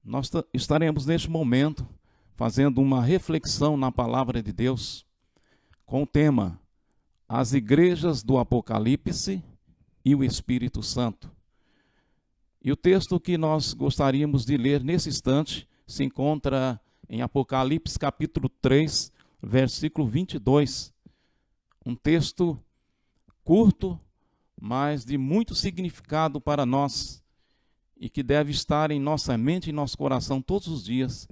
Nós estaremos neste momento fazendo uma reflexão na palavra de Deus com o tema As Igrejas do Apocalipse e o Espírito Santo. E o texto que nós gostaríamos de ler nesse instante se encontra em Apocalipse capítulo 3, versículo 22. Um texto curto, mas de muito significado para nós e que deve estar em nossa mente e nosso coração todos os dias,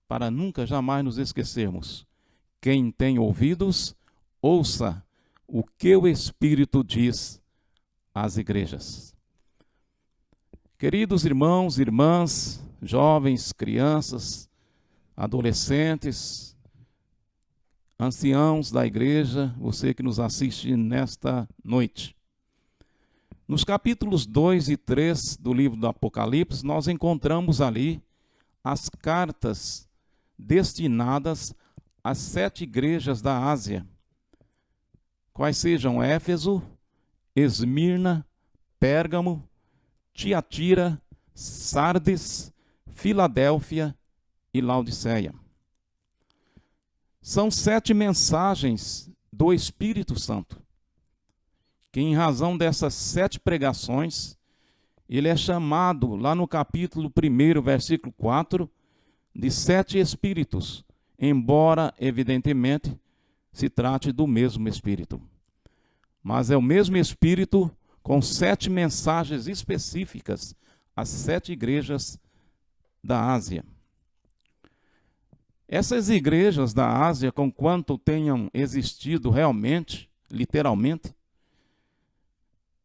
para nunca jamais nos esquecermos. Quem tem ouvidos, ouça o que o Espírito diz às igrejas. Queridos irmãos, irmãs, jovens, crianças, adolescentes, anciãos da igreja, você que nos assiste nesta noite. Nos capítulos 2 e 3 do livro do Apocalipse, nós encontramos ali as cartas destinadas às 7 igrejas da Ásia, quais sejam Éfeso, Esmirna, Pérgamo, Tiatira, Sardes, Filadélfia e Laodiceia. São 7 mensagens do Espírito Santo, que em razão dessas 7 pregações, ele é chamado lá no capítulo 1, versículo 4, de 7 espíritos, embora evidentemente se trate do mesmo Espírito. Mas é o mesmo Espírito com 7 mensagens específicas às 7 igrejas da Ásia. Essas igrejas da Ásia, conquanto tenham existido realmente, literalmente,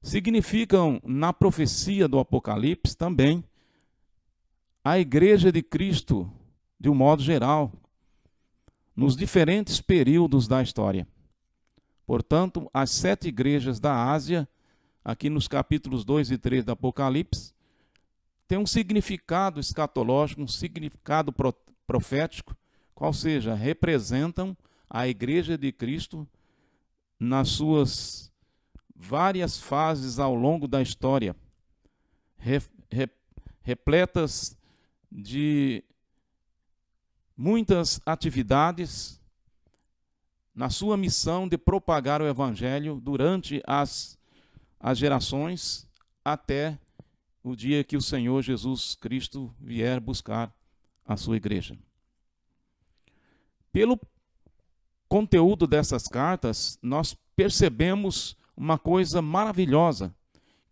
significam, na profecia do Apocalipse também, a igreja de Cristo, de um modo geral, nos diferentes períodos da história. Portanto, as 7 igrejas da Ásia, aqui nos capítulos 2 e 3 do Apocalipse, têm um significado escatológico, um significado profético, qual seja, representam a igreja de Cristo nas suas várias fases ao longo da história, repletas de muitas atividades na sua missão de propagar o Evangelho durante as gerações até o dia que o Senhor Jesus Cristo vier buscar a sua igreja. Pelo conteúdo dessas cartas, nós percebemos uma coisa maravilhosa,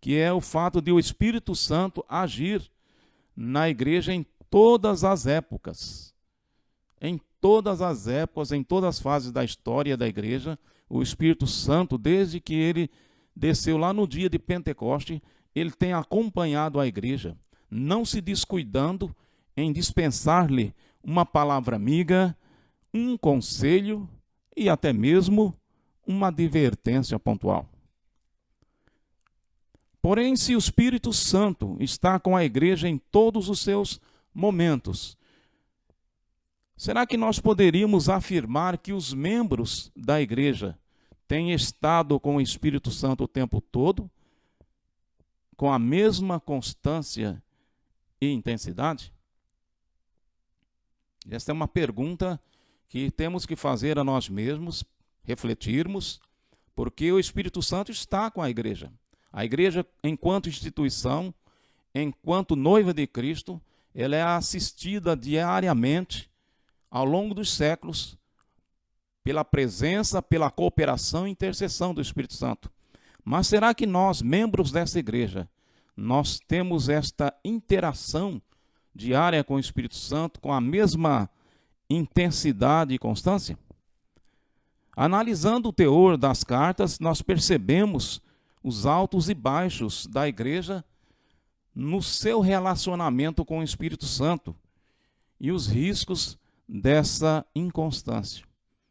que é o fato de o Espírito Santo agir na igreja em todas as épocas. Em todas as épocas, em todas as fases da história da igreja, o Espírito Santo, desde que ele desceu lá no dia de Pentecoste, ele tem acompanhado a igreja, não se descuidando em dispensar-lhe uma palavra amiga, um conselho e até mesmo uma advertência pontual. Porém, se o Espírito Santo está com a igreja em todos os seus momentos, será que nós poderíamos afirmar que os membros da igreja têm estado com o Espírito Santo o tempo todo, com a mesma constância e intensidade? Esta é uma pergunta que temos que fazer a nós mesmos, refletirmos, porque o Espírito Santo está com a igreja. A igreja, enquanto instituição, enquanto noiva de Cristo, ela é assistida diariamente, ao longo dos séculos, pela presença, pela cooperação e intercessão do Espírito Santo. Mas será que nós, membros dessa igreja, nós temos esta interação diária com o Espírito Santo, com a mesma intensidade e constância? Analisando o teor das cartas, nós percebemos os altos e baixos da igreja no seu relacionamento com o Espírito Santo e os riscos dessa inconstância.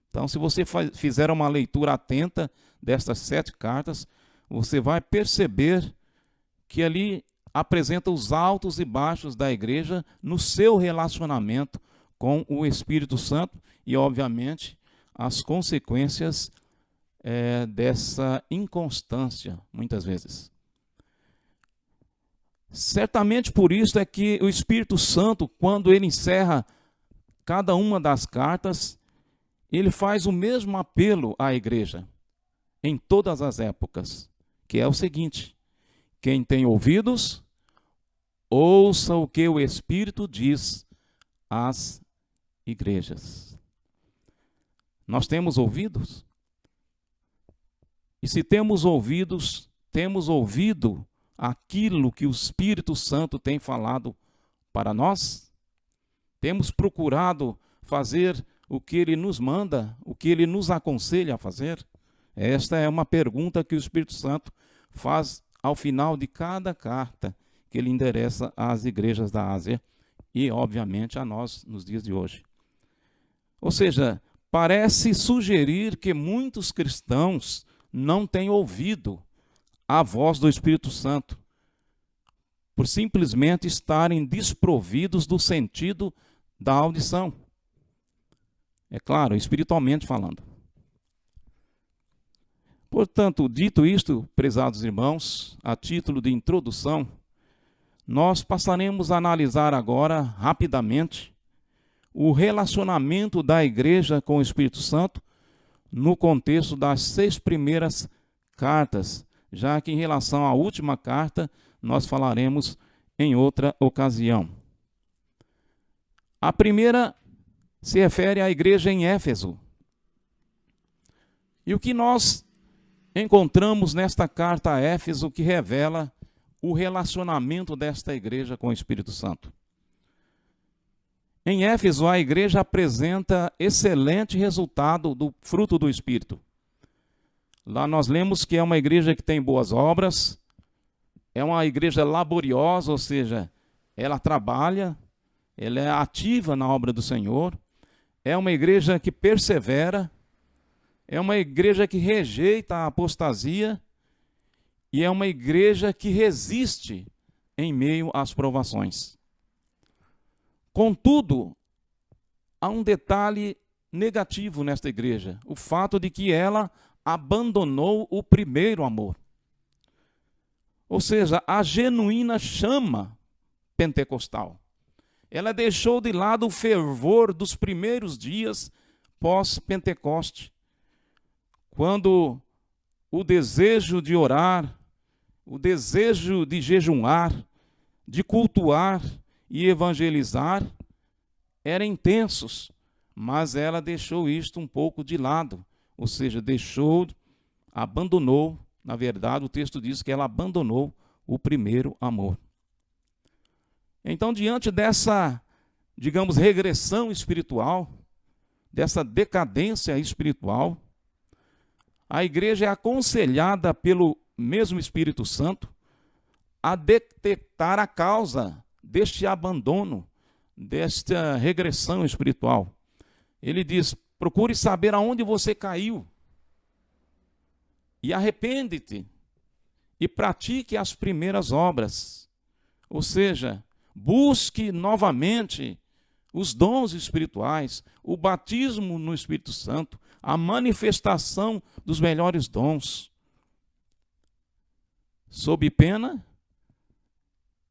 Então, se você fizer uma leitura atenta destas 7 cartas, você vai perceber que ali apresenta os altos e baixos da igreja no seu relacionamento com o Espírito Santo e, obviamente, as consequências dessa inconstância, muitas vezes. Certamente por isso é que o Espírito Santo, quando ele encerra cada uma das cartas, ele faz o mesmo apelo à igreja, em todas as épocas, que é o seguinte: quem tem ouvidos, ouça o que o Espírito diz às igrejas. Nós temos ouvidos? E se temos ouvidos, temos ouvido aquilo que o Espírito Santo tem falado para nós? Temos procurado fazer o que ele nos manda, o que ele nos aconselha a fazer? Esta é uma pergunta que o Espírito Santo faz ao final de cada carta que ele endereça às igrejas da Ásia e, obviamente, a nós nos dias de hoje. Ou seja, parece sugerir que muitos cristãos não têm ouvido a voz do Espírito Santo, por simplesmente estarem desprovidos do sentido da audição. É claro, espiritualmente falando. Portanto, dito isto, prezados irmãos, a título de introdução, nós passaremos a analisar agora, rapidamente, o relacionamento da igreja com o Espírito Santo no contexto das 6 primeiras cartas, já que em relação à última carta, nós falaremos em outra ocasião. A primeira se refere à igreja em Éfeso. E o que nós encontramos nesta carta a Éfeso que revela o relacionamento desta igreja com o Espírito Santo? Em Éfeso, a igreja apresenta excelente resultado do fruto do Espírito. Lá nós lemos que é uma igreja que tem boas obras, é uma igreja laboriosa, ou seja, ela trabalha, ela é ativa na obra do Senhor, é uma igreja que persevera, é uma igreja que rejeita a apostasia e é uma igreja que resiste em meio às provações. Contudo, há um detalhe negativo nesta igreja, o fato de que ela abandonou o primeiro amor. Ou seja, a genuína chama pentecostal. Ela deixou de lado o fervor dos primeiros dias pós-Pentecoste, quando o desejo de orar, o desejo de jejuar, de cultuar e evangelizar eram intensos, mas ela deixou isto um pouco de lado, ou seja, abandonou, na verdade o texto diz que ela abandonou o primeiro amor. Então, diante dessa, digamos, regressão espiritual, dessa decadência espiritual, a igreja é aconselhada pelo mesmo Espírito Santo a detectar a causa deste abandono, desta regressão espiritual. Ele diz: procure saber aonde você caiu e arrepende-te e pratique as primeiras obras. Ou seja, busque novamente os dons espirituais, o batismo no Espírito Santo, a manifestação dos melhores dons, sob pena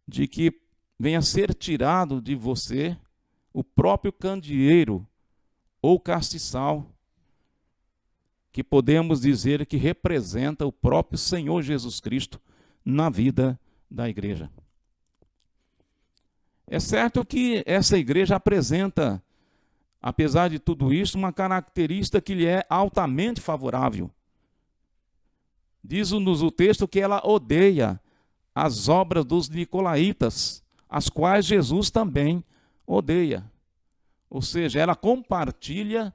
de que venha a ser tirado de você o próprio candeeiro ou castiçal, que podemos dizer que representa o próprio Senhor Jesus Cristo na vida da igreja. É certo que essa igreja apresenta, apesar de tudo isso, uma característica que lhe é altamente favorável. Diz-nos o texto que ela odeia as obras dos nicolaítas, as quais Jesus também odeia. Ou seja, ela compartilha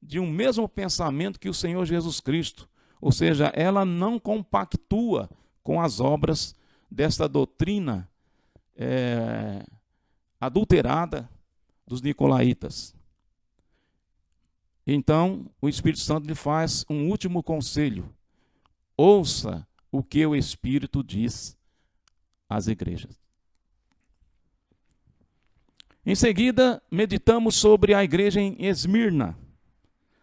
de um mesmo pensamento que o Senhor Jesus Cristo. Ou seja, ela não compactua com as obras desta doutrina adulterada dos nicolaítas. Então, o Espírito Santo lhe faz um último conselho: ouça o que o Espírito diz às igrejas. Em seguida, meditamos sobre a igreja em Esmirna.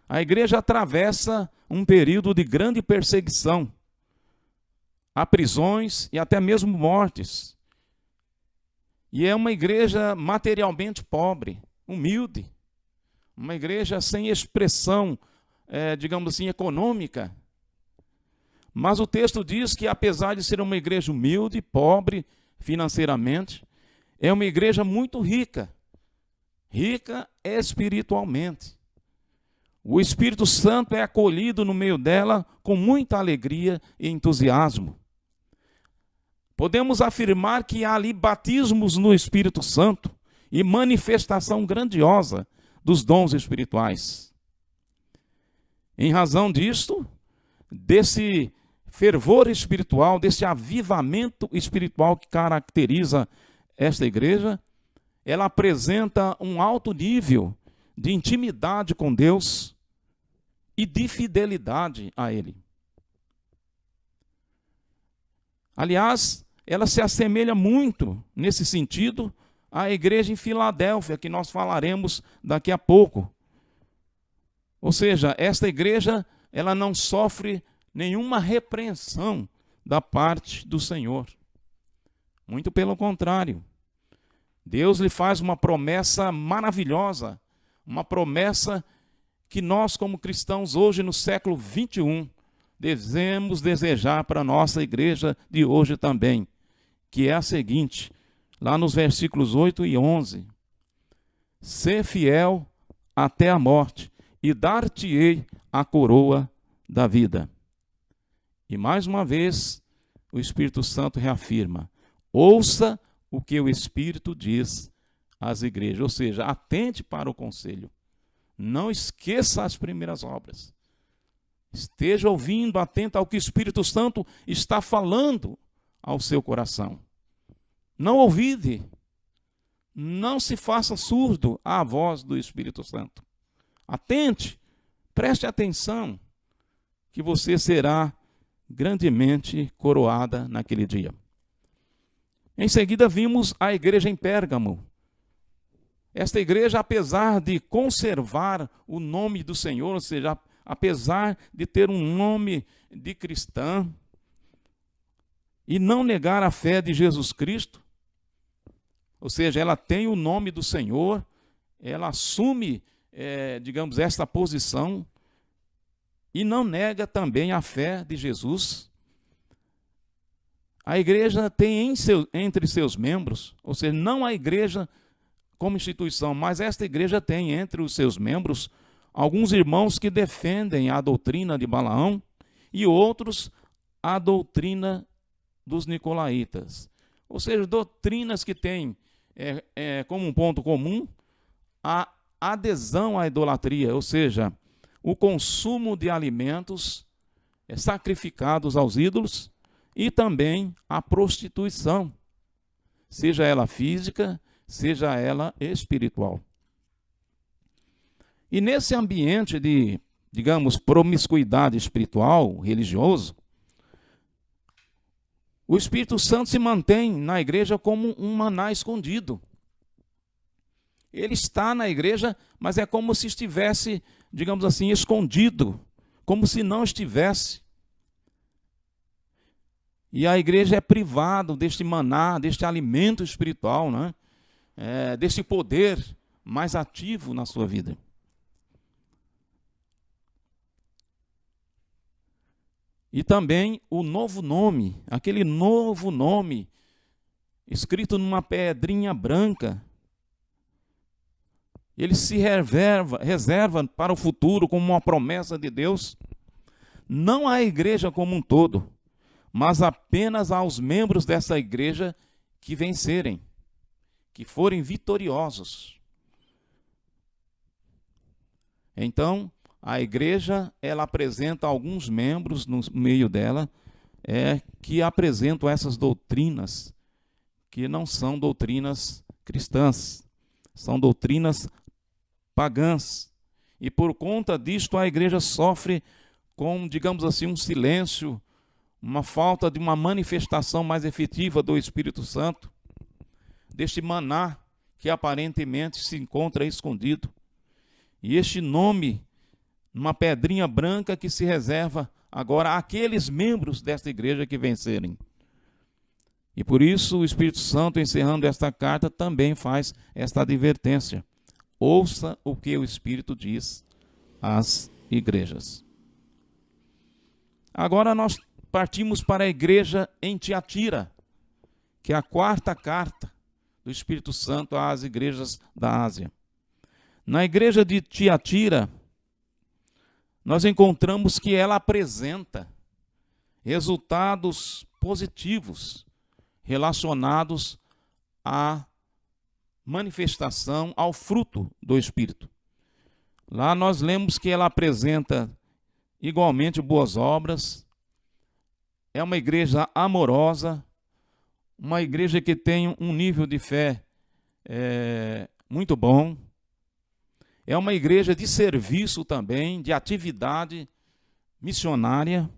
A igreja atravessa um período de grande perseguição. Há prisões e até mesmo mortes. E é uma igreja materialmente pobre, humilde, uma igreja sem expressão, digamos assim, econômica. Mas o texto diz que, apesar de ser uma igreja humilde, pobre financeiramente, é uma igreja muito rica, rica espiritualmente. O Espírito Santo é acolhido no meio dela com muita alegria e entusiasmo. Podemos afirmar que há ali batismos no Espírito Santo e manifestação grandiosa dos dons espirituais. Em razão disto, desse fervor espiritual, desse avivamento espiritual que caracteriza esta igreja, ela apresenta um alto nível de intimidade com Deus e de fidelidade a Ele. Aliás, ela se assemelha muito, nesse sentido, à igreja em Filadélfia, que nós falaremos daqui a pouco. Ou seja, esta igreja, ela não sofre nenhuma repreensão da parte do Senhor. Muito pelo contrário. Deus lhe faz uma promessa maravilhosa, uma promessa que nós, como cristãos, hoje no século 21, devemos desejar para a nossa igreja de hoje também, que é a seguinte, lá nos versículos 8 e 11. Ser fiel até a morte, e dar-te-ei a coroa da vida. E mais uma vez, o Espírito Santo reafirma, ouça o que o Espírito diz às igrejas, ou seja, atente para o conselho. Não esqueça as primeiras obras. Esteja ouvindo, atento ao que o Espírito Santo está falando ao seu coração. Não ouvide, não se faça surdo à voz do Espírito Santo. Atente, preste atenção, que você será grandemente coroada naquele dia. Em seguida, vimos a igreja em Pérgamo. Esta igreja, apesar de conservar o nome do Senhor, ou seja, apesar de ter um nome de cristã e não negar a fé de Jesus Cristo, ou seja, ela tem o nome do Senhor, ela assume, digamos, esta posição e não nega também a fé de Jesus. A igreja tem entre seus membros, ou seja, não a igreja como instituição, mas esta igreja tem entre os seus membros alguns irmãos que defendem a doutrina de Balaão e outros a doutrina dos nicolaítas. Ou seja, doutrinas que têm como um ponto comum a adesão à idolatria, ou seja, o consumo de alimentos sacrificados aos ídolos e também a prostituição, seja ela física, seja ela espiritual. E nesse ambiente de, digamos, promiscuidade espiritual, religioso, o Espírito Santo se mantém na igreja como um maná escondido. Ele está na igreja, mas é como se estivesse, digamos assim, escondido, como se não estivesse. E a igreja é privada deste maná, deste alimento espiritual, né? Deste poder mais ativo na sua vida. E também o novo nome, aquele novo nome, escrito numa pedrinha branca, ele se reserva para o futuro como uma promessa de Deus, não à igreja como um todo, mas apenas aos membros dessa igreja que vencerem, que forem vitoriosos. Então, a igreja, ela apresenta alguns membros no meio dela, que apresentam essas doutrinas, que não são doutrinas cristãs, são doutrinas pagãs. E por conta disto, a igreja sofre com, digamos assim, um silêncio, uma falta de uma manifestação mais efetiva do Espírito Santo, deste maná que aparentemente se encontra escondido. E este nome, uma pedrinha branca que se reserva agora àqueles membros desta igreja que vencerem. E por isso o Espírito Santo, encerrando esta carta, também faz esta advertência. Ouça o que o Espírito diz às igrejas. Agora nós partimos para a igreja em Tiatira, que é a quarta carta do Espírito Santo às igrejas da Ásia. Na igreja de Tiatira, nós encontramos que ela apresenta resultados positivos relacionados à manifestação, ao fruto do Espírito. Lá nós lemos que ela apresenta igualmente boas obras, é uma igreja amorosa, uma igreja que tem um nível de fé muito bom, é uma igreja de serviço também, de atividade missionária,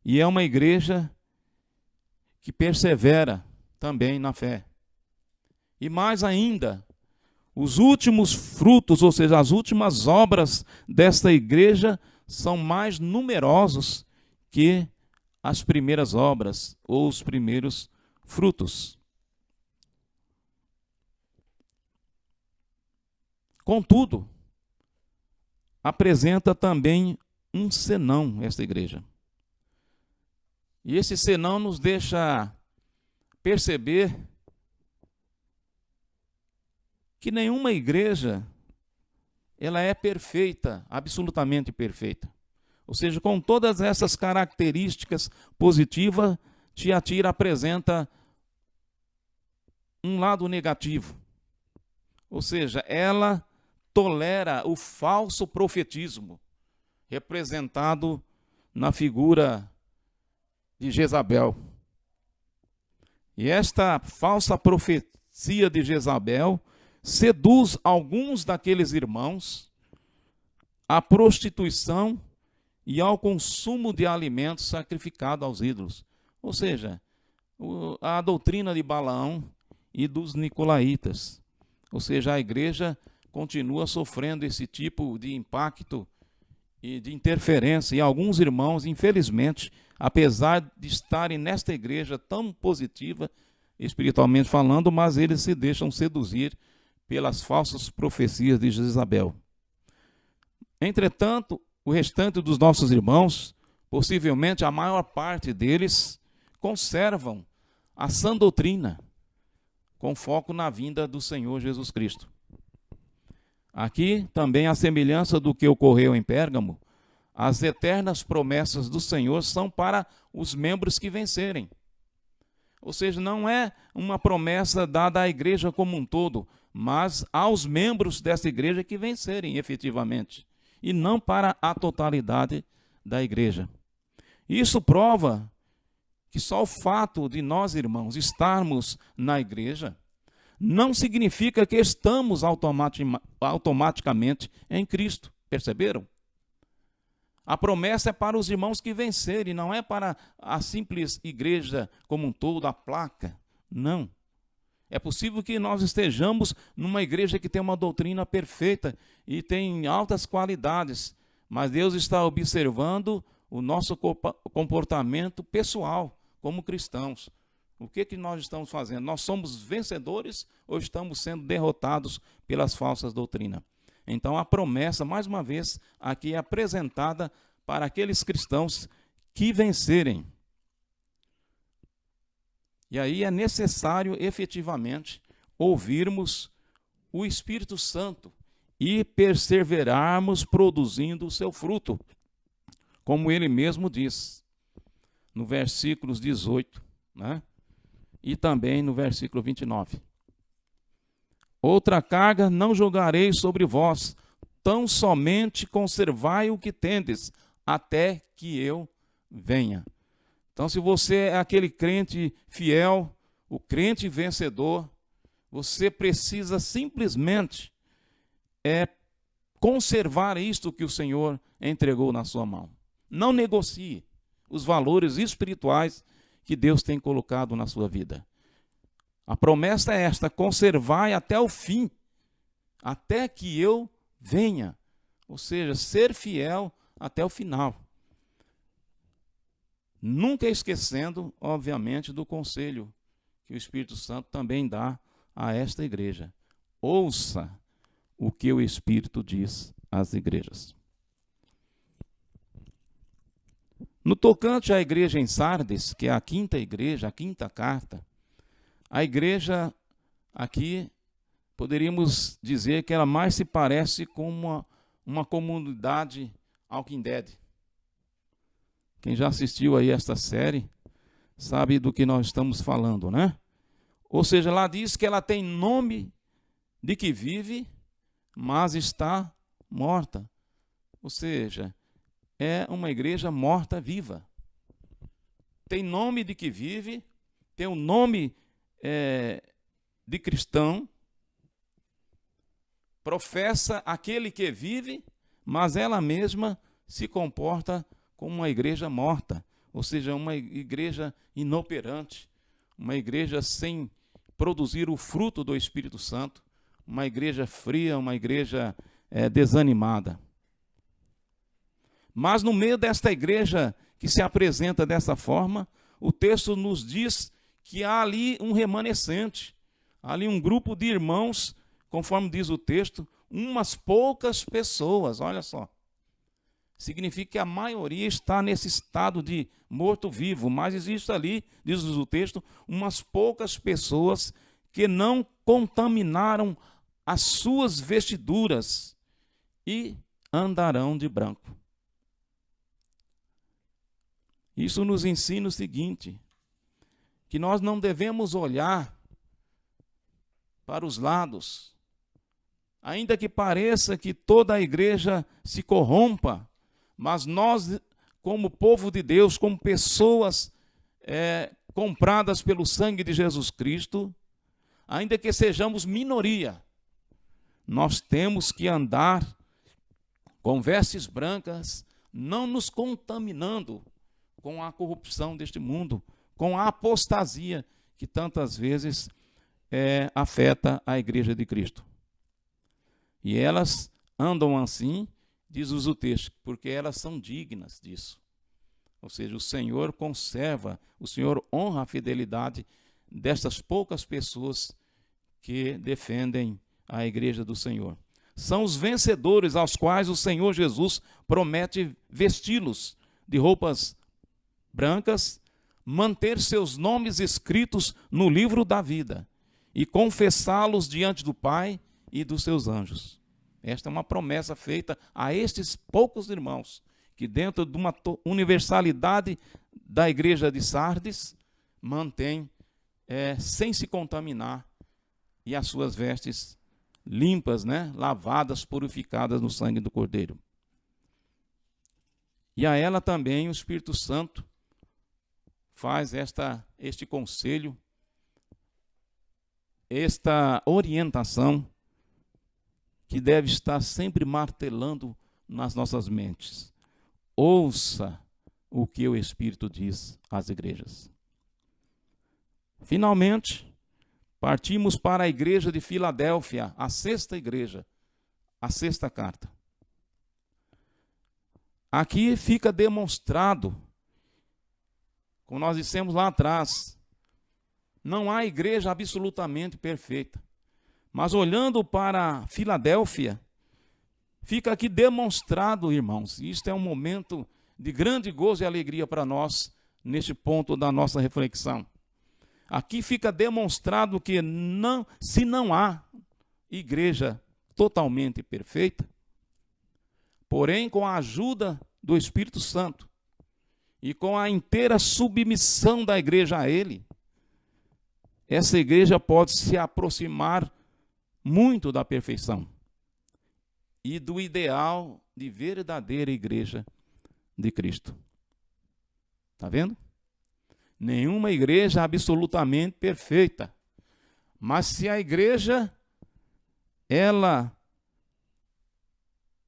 e é uma igreja que persevera também na fé. E mais ainda, os últimos frutos, ou seja, as últimas obras desta igreja são mais numerosos que as primeiras obras ou os primeiros frutos. Contudo, apresenta também um senão esta igreja. E esse senão nos deixa perceber que nenhuma igreja ela é perfeita, absolutamente perfeita. Ou seja, com todas essas características positivas, Tiatira apresenta um lado negativo. Ou seja, ela tolera o falso profetismo, representado na figura de Jezabel. E esta falsa profecia de Jezabel seduz alguns daqueles irmãos à prostituição e ao consumo de alimentos sacrificados aos ídolos. Ou seja, a doutrina de Balaão e dos nicolaítas. Ou seja, a igreja continua sofrendo esse tipo de impacto e de interferência. E alguns irmãos, infelizmente, apesar de estarem nesta igreja tão positiva, espiritualmente falando, mas eles se deixam seduzir pelas falsas profecias de Jezabel. Entretanto, o restante dos nossos irmãos, possivelmente a maior parte deles, conservam a sã doutrina, com foco na vinda do Senhor Jesus Cristo. Aqui também, a semelhança do que ocorreu em Pérgamo, as eternas promessas do Senhor são para os membros que vencerem. Ou seja, não é uma promessa dada à igreja como um todo, mas aos membros dessa igreja que vencerem efetivamente, e não para a totalidade da igreja. Isso prova que só o fato de nós, irmãos, estarmos na igreja, não significa que estamos automaticamente em Cristo. Perceberam? A promessa é para os irmãos que vencerem, não é para a simples igreja como um todo, a placa. Não. É possível que nós estejamos numa igreja que tem uma doutrina perfeita e tem altas qualidades, mas Deus está observando o nosso comportamento pessoal como cristãos. O que nós estamos fazendo? Nós somos vencedores ou estamos sendo derrotados pelas falsas doutrinas? Então a promessa, mais uma vez, aqui é apresentada para aqueles cristãos que vencerem. E aí é necessário efetivamente ouvirmos o Espírito Santo e perseverarmos produzindo o seu fruto, como ele mesmo diz no versículos 18, né? E também no versículo 29. Outra carga não jogarei sobre vós, tão somente conservai o que tendes, até que eu venha. Então, se você é aquele crente fiel, o crente vencedor, você precisa simplesmente conservar isto que o Senhor entregou na sua mão. Não negocie os valores espirituais que Deus tem colocado na sua vida. A promessa é esta: conservai até o fim, até que eu venha. Ou seja, ser fiel até o final. nunca esquecendo, obviamente, do conselho que o Espírito Santo também dá a esta igreja. Ouça o que o Espírito diz às igrejas. No tocante à igreja em Sardes, que é a quinta igreja, a quinta carta, a igreja aqui, poderíamos dizer que ela mais se parece com uma comunidade Walking Dead. Quem já assistiu aí esta série sabe do que nós estamos falando, né? Ou seja, ela diz que ela tem nome de que vive, mas está morta. Ou seja, é uma igreja morta-viva. Tem nome de que vive, tem o nome de cristão, professa aquele que vive, mas ela mesma se comporta como uma igreja morta, ou seja, uma igreja inoperante, uma igreja sem produzir o fruto do Espírito Santo, uma igreja fria, uma igreja desanimada. Mas no meio desta igreja que se apresenta dessa forma, o texto nos diz que há ali um remanescente, há ali um grupo de irmãos, conforme diz o texto, umas poucas pessoas, olha só. Significa que a maioria está nesse estado de morto-vivo, mas existe ali, diz o texto, umas poucas pessoas que não contaminaram as suas vestiduras e andarão de branco. Isso nos ensina o seguinte, que nós não devemos olhar para os lados, ainda que pareça que toda a igreja se corrompa, mas nós, como povo de Deus, como pessoas compradas pelo sangue de Jesus Cristo, ainda que sejamos minoria, nós temos que andar com vestes brancas, não nos contaminando com a corrupção deste mundo, com a apostasia que tantas vezes afeta a igreja de Cristo. E elas andam assim, diz o texto, porque elas são dignas disso. Ou seja, o Senhor conserva, o Senhor honra a fidelidade destas poucas pessoas que defendem a igreja do Senhor. São os vencedores aos quais o Senhor Jesus promete vesti-los de roupas brancas, manter seus nomes escritos no livro da vida e confessá-los diante do Pai e dos seus anjos. Esta é uma promessa feita a estes poucos irmãos, que dentro de uma universalidade da igreja de Sardes, mantém sem se contaminar e as suas vestes limpas, lavadas, purificadas no sangue do Cordeiro. E a ela também o Espírito Santo faz este conselho, esta orientação que deve estar sempre martelando nas nossas mentes. Ouça o que o Espírito diz às igrejas. Finalmente, partimos para a igreja de Filadélfia, a sexta igreja, a sexta carta. Aqui fica demonstrado, como nós dissemos lá atrás, não há igreja absolutamente perfeita. Mas olhando para Filadélfia, fica aqui demonstrado, irmãos, e isto é um momento de grande gozo e alegria para nós, neste ponto da nossa reflexão. Aqui fica demonstrado que se não há igreja totalmente perfeita, porém com a ajuda do Espírito Santo e com a inteira submissão da igreja a Ele, essa igreja pode se aproximar muito da perfeição e do ideal de verdadeira igreja de Cristo. Está vendo? Nenhuma igreja absolutamente perfeita. Mas se a igreja, ela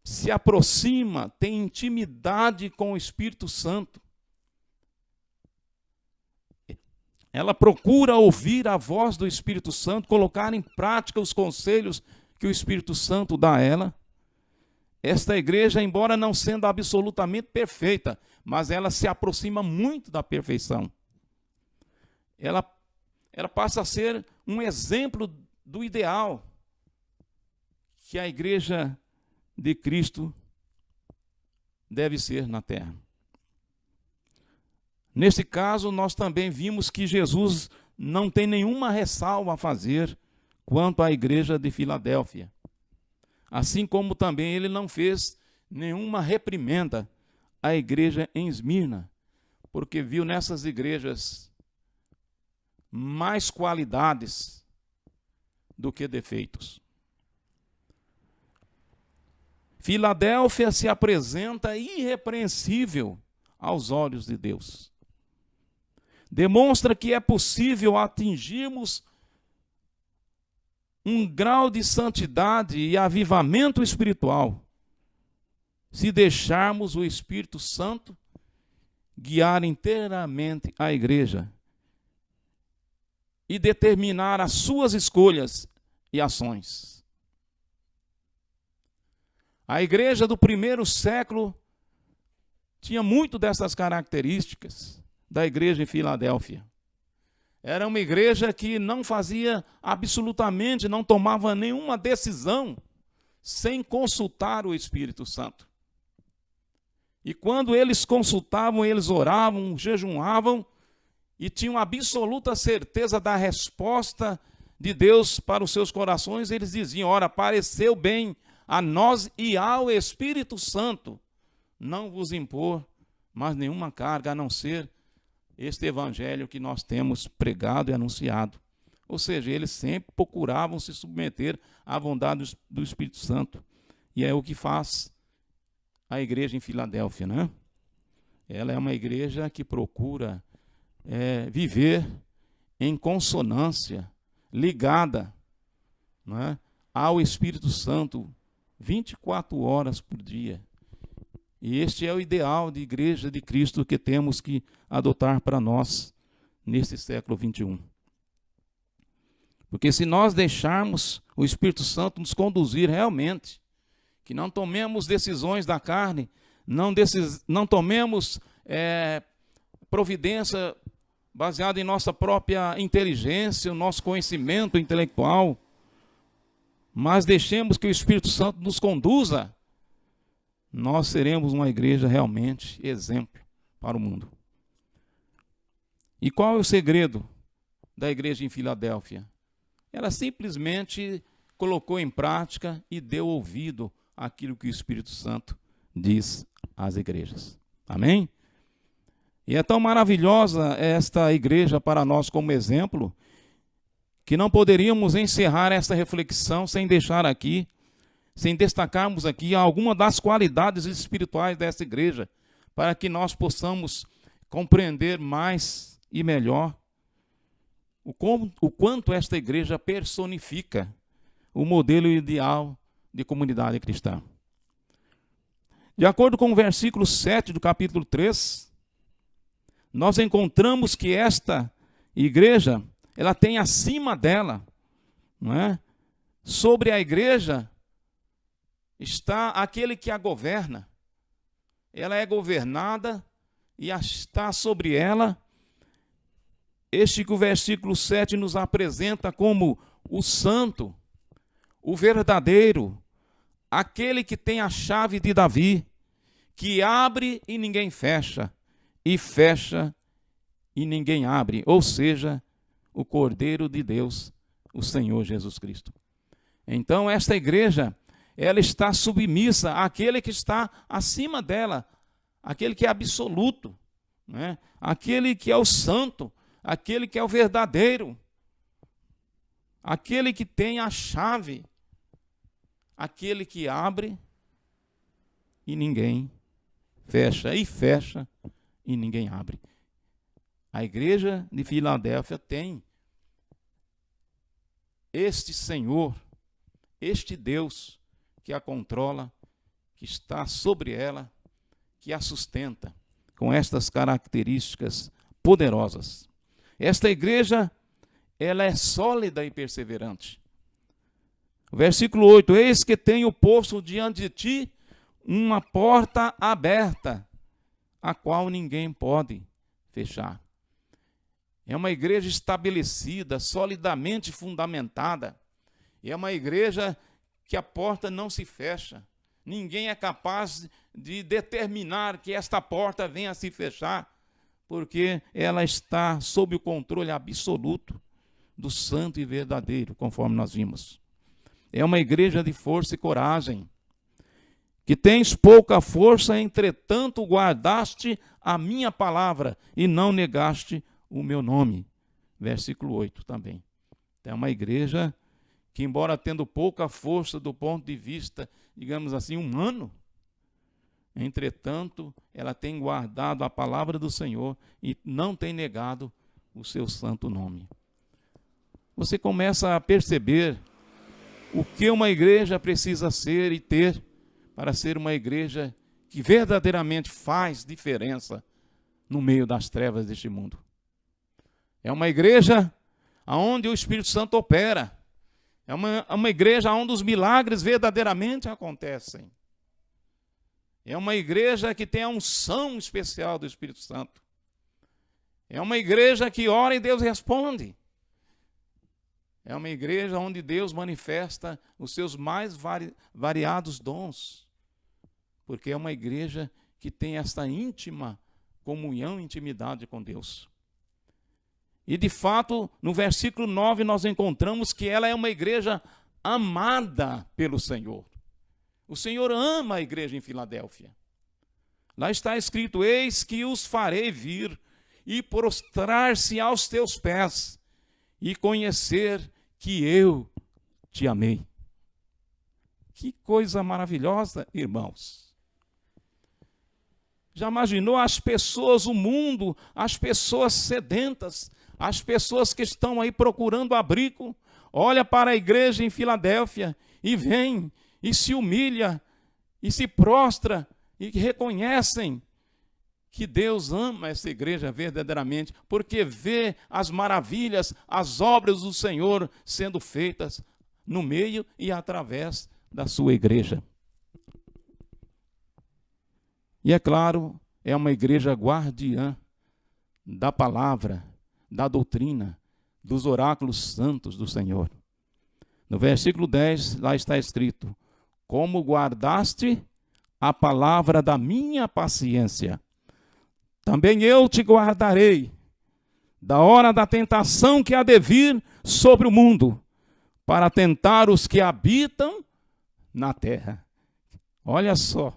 se aproxima, tem intimidade com o Espírito Santo, ela procura ouvir a voz do Espírito Santo, colocar em prática os conselhos que o Espírito Santo dá a ela, esta igreja, embora não sendo absolutamente perfeita, mas ela se aproxima muito da perfeição. Ela passa a ser um exemplo do ideal que a igreja de Cristo deve ser na terra. Nesse caso, nós também vimos que Jesus não tem nenhuma ressalva a fazer quanto à igreja de Filadélfia. Assim como também ele não fez nenhuma reprimenda à igreja em Esmirna, porque viu nessas igrejas mais qualidades do que defeitos. Filadélfia se apresenta irrepreensível aos olhos de Deus. Demonstra que é possível atingirmos um grau de santidade e avivamento espiritual se deixarmos o Espírito Santo guiar inteiramente a igreja e determinar as suas escolhas e ações. A igreja do primeiro século tinha muito dessas características da igreja em Filadélfia. Era uma igreja que não fazia absolutamente, não tomava nenhuma decisão sem consultar o Espírito Santo. E quando eles consultavam, eles oravam, jejuavam e tinham absoluta certeza da resposta de Deus para os seus corações. Eles diziam: ora, pareceu bem a nós e ao Espírito Santo não vos impor mais nenhuma carga, a não ser este evangelho que nós temos pregado e anunciado. Ou seja, eles sempre procuravam se submeter à vontade do Espírito Santo. E é o que faz a igreja em Filadélfia, né? Ela é uma igreja que procura viver em consonância, ligada, né, ao Espírito Santo 24 horas por dia. E este é o ideal de igreja de Cristo que temos que adotar para nós nesse século 21. Porque se nós deixarmos o Espírito Santo nos conduzir realmente, que não tomemos decisões da carne, não tomemos providência baseada em nossa própria inteligência, o nosso conhecimento intelectual, mas deixemos que o Espírito Santo nos conduza, nós seremos uma igreja realmente exemplo para o mundo. E qual é o segredo da igreja em Filadélfia? Ela simplesmente colocou em prática e deu ouvido àquilo que o Espírito Santo diz às igrejas. Amém? E é tão maravilhosa esta igreja para nós como exemplo, que não poderíamos encerrar essa reflexão sem deixar aqui, sem destacarmos aqui alguma das qualidades espirituais dessa igreja, para que nós possamos compreender mais e melhor o quanto esta igreja personifica o modelo ideal de comunidade cristã. De acordo com o versículo 7 do capítulo 3, nós encontramos que esta igreja, ela tem acima dela, não é? Sobre a igreja está aquele que a governa. Ela é governada e está sobre ela este que o versículo 7 nos apresenta como o santo, o verdadeiro, aquele que tem a chave de Davi, que abre e ninguém fecha, e fecha e ninguém abre, ou seja, o Cordeiro de Deus, o Senhor Jesus Cristo. Então esta igreja, ela está submissa àquele que está acima dela, aquele que é absoluto, né? Aquele que é o santo, aquele que é o verdadeiro, aquele que tem a chave, aquele que abre e ninguém fecha, e fecha e ninguém abre. A igreja de Filadélfia tem este Senhor, este Deus que a controla, que está sobre ela, que a sustenta com estas características poderosas. Esta igreja, ela é sólida e perseverante. Versículo 8: eis que tenho posto diante de ti uma porta aberta, a qual ninguém pode fechar. É uma igreja estabelecida, solidamente fundamentada. É uma igreja que a porta não se fecha. Ninguém é capaz de determinar que esta porta venha a se fechar, porque ela está sob o controle absoluto do santo e verdadeiro, conforme nós vimos. É uma igreja de força e coragem. Que tens pouca força, entretanto guardaste a minha palavra e não negaste o meu nome. Versículo 8 também. É uma igreja que, embora tendo pouca força do ponto de vista, digamos assim, humano, entretanto, ela tem guardado a palavra do Senhor e não tem negado o seu santo nome. Você começa a perceber o que uma igreja precisa ser e ter para ser uma igreja que verdadeiramente faz diferença no meio das trevas deste mundo. É uma igreja onde o Espírito Santo opera. É uma igreja onde os milagres verdadeiramente acontecem. É uma igreja que tem a unção especial do Espírito Santo. É uma igreja que ora e Deus responde. É uma igreja onde Deus manifesta os seus mais variados dons. Porque é uma igreja que tem esta íntima comunhão e intimidade com Deus. E de fato, no versículo 9 nós encontramos que ela é uma igreja amada pelo Senhor. O Senhor ama a igreja em Filadélfia. Lá está escrito: eis que os farei vir e prostrar-se aos teus pés e conhecer que eu te amei. Que coisa maravilhosa, irmãos. Já imaginou as pessoas, o mundo, as pessoas sedentas, as pessoas que estão aí procurando abrigo, olha para a igreja em Filadélfia e vem e se humilha e se prostra e reconhecem que Deus ama essa igreja verdadeiramente, porque vê as maravilhas, as obras do Senhor sendo feitas no meio e através da sua igreja. E é claro, é uma igreja guardiã da palavra, da doutrina, dos oráculos santos do Senhor. No versículo 10, lá está escrito: como guardaste a palavra da minha paciência, também eu te guardarei da hora da tentação que há de vir sobre o mundo, para tentar os que habitam na terra. Olha só.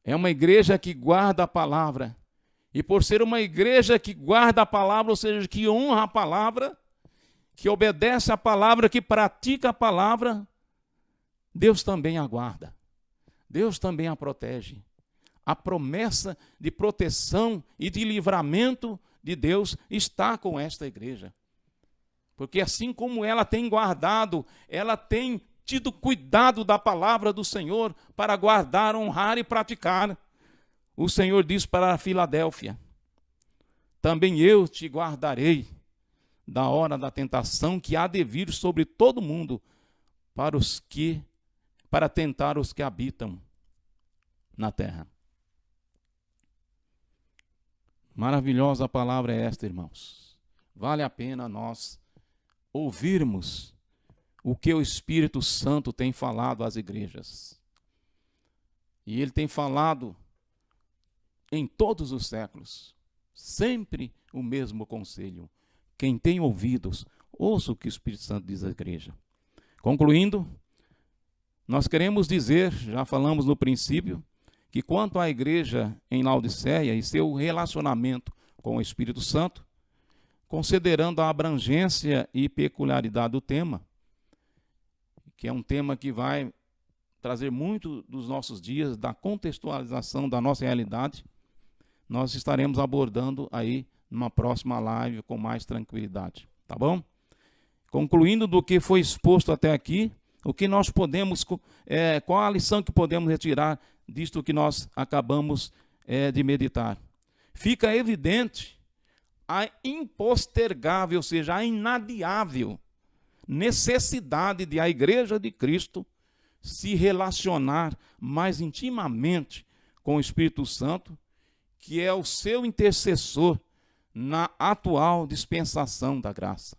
É uma igreja que guarda a palavra. E por ser uma igreja que guarda a palavra, ou seja, que honra a palavra, que obedece a palavra, que pratica a palavra, Deus também a guarda. Deus também a protege. A promessa de proteção e de livramento de Deus está com esta igreja. Porque assim como ela tem guardado, ela tem tido cuidado da palavra do Senhor para guardar, honrar e praticar. O Senhor diz para a Filadélfia: também eu te guardarei da hora da tentação que há de vir sobre todo mundo, para tentar os que habitam na terra. Maravilhosa palavra é esta, irmãos. Vale a pena nós ouvirmos o que o Espírito Santo tem falado às igrejas. E ele tem falado em todos os séculos, sempre o mesmo conselho: quem tem ouvidos, ouça o que o Espírito Santo diz à igreja. Concluindo, nós queremos dizer, já falamos no princípio, que quanto à igreja em Laodiceia e seu relacionamento com o Espírito Santo, considerando a abrangência e peculiaridade do tema, que é um tema que vai trazer muito dos nossos dias, da contextualização da nossa realidade, nós estaremos abordando aí numa próxima live com mais tranquilidade, tá bom? Concluindo do que foi exposto até aqui, o que nós podemos, qual a lição que podemos retirar disto que nós acabamos de meditar? Fica evidente a impostergável, ou seja, a inadiável necessidade de a Igreja de Cristo se relacionar mais intimamente com o Espírito Santo, que é o seu intercessor na atual dispensação da graça.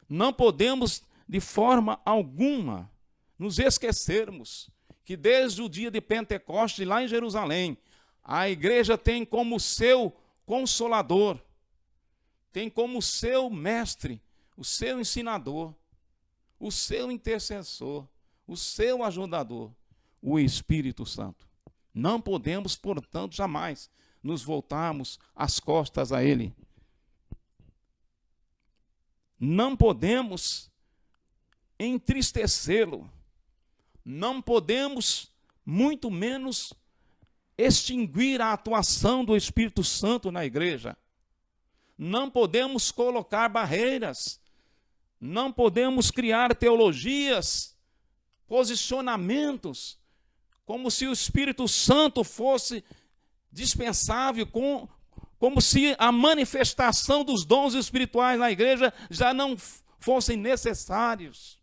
Não podemos, de forma alguma, nos esquecermos que desde o dia de Pentecostes, lá em Jerusalém, a igreja tem como seu consolador, tem como seu mestre, o seu ensinador, o seu intercessor, o seu ajudador, o Espírito Santo. Não podemos, portanto, jamais nos voltarmos as costas a Ele. Não podemos entristecê-lo. Não podemos, muito menos, extinguir a atuação do Espírito Santo na igreja. Não podemos colocar barreiras. Não podemos criar teologias, posicionamentos, como se o Espírito Santo fosse dispensável, como se a manifestação dos dons espirituais na igreja já não fossem necessários.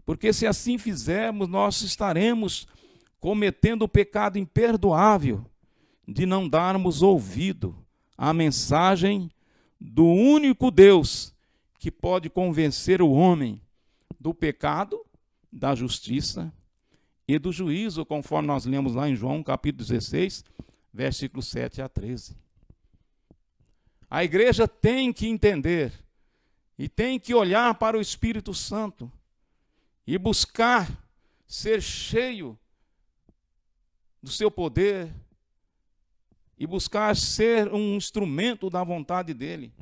Porque se assim fizermos, nós estaremos cometendo o pecado imperdoável de não darmos ouvido à mensagem do único Deus que pode convencer o homem do pecado, da justiça e do juízo, conforme nós lemos lá em João, capítulo 16, versículos 7 a 13. A igreja tem que entender e tem que olhar para o Espírito Santo e buscar ser cheio do seu poder e buscar ser um instrumento da vontade dele,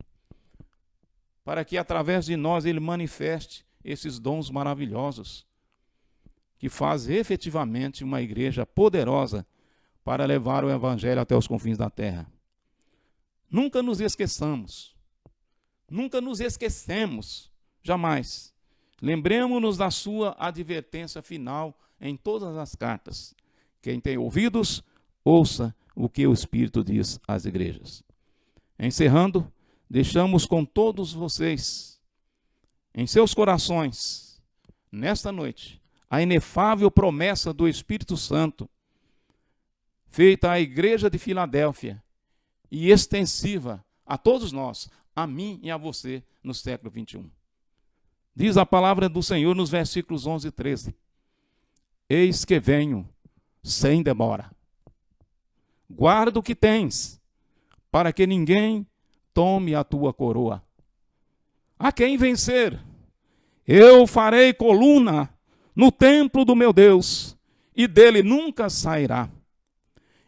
para que através de nós ele manifeste esses dons maravilhosos, que faz efetivamente uma igreja poderosa para levar o evangelho até os confins da terra. Nunca nos esqueçamos, nunca nos esquecemos, jamais. Lembremos-nos da sua advertência final em todas as cartas. Quem tem ouvidos, ouça o que o Espírito diz às igrejas. Encerrando, deixamos com todos vocês, em seus corações, nesta noite, a inefável promessa do Espírito Santo, feita à igreja de Filadélfia e extensiva a todos nós, a mim e a você, no século 21. Diz a palavra do Senhor nos versículos 11 e 13. Eis que venho sem demora. Guarda o que tens, para que ninguém tome a tua coroa. A quem vencer, eu farei coluna no templo do meu Deus, e dele nunca sairá.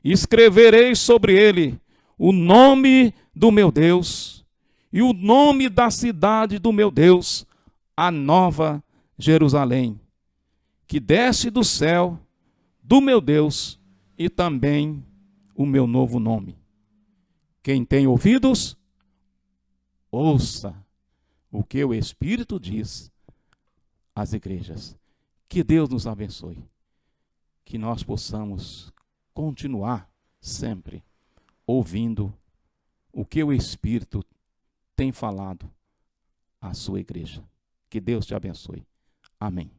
Escreverei sobre ele o nome do meu Deus e o nome da cidade do meu Deus, a nova Jerusalém, que desce do céu do meu Deus, e também o meu novo nome. Quem tem ouvidos, ouça o que o Espírito diz às igrejas. Que Deus nos abençoe, que nós possamos continuar sempre ouvindo o que o Espírito tem falado à sua igreja. Que Deus te abençoe. Amém.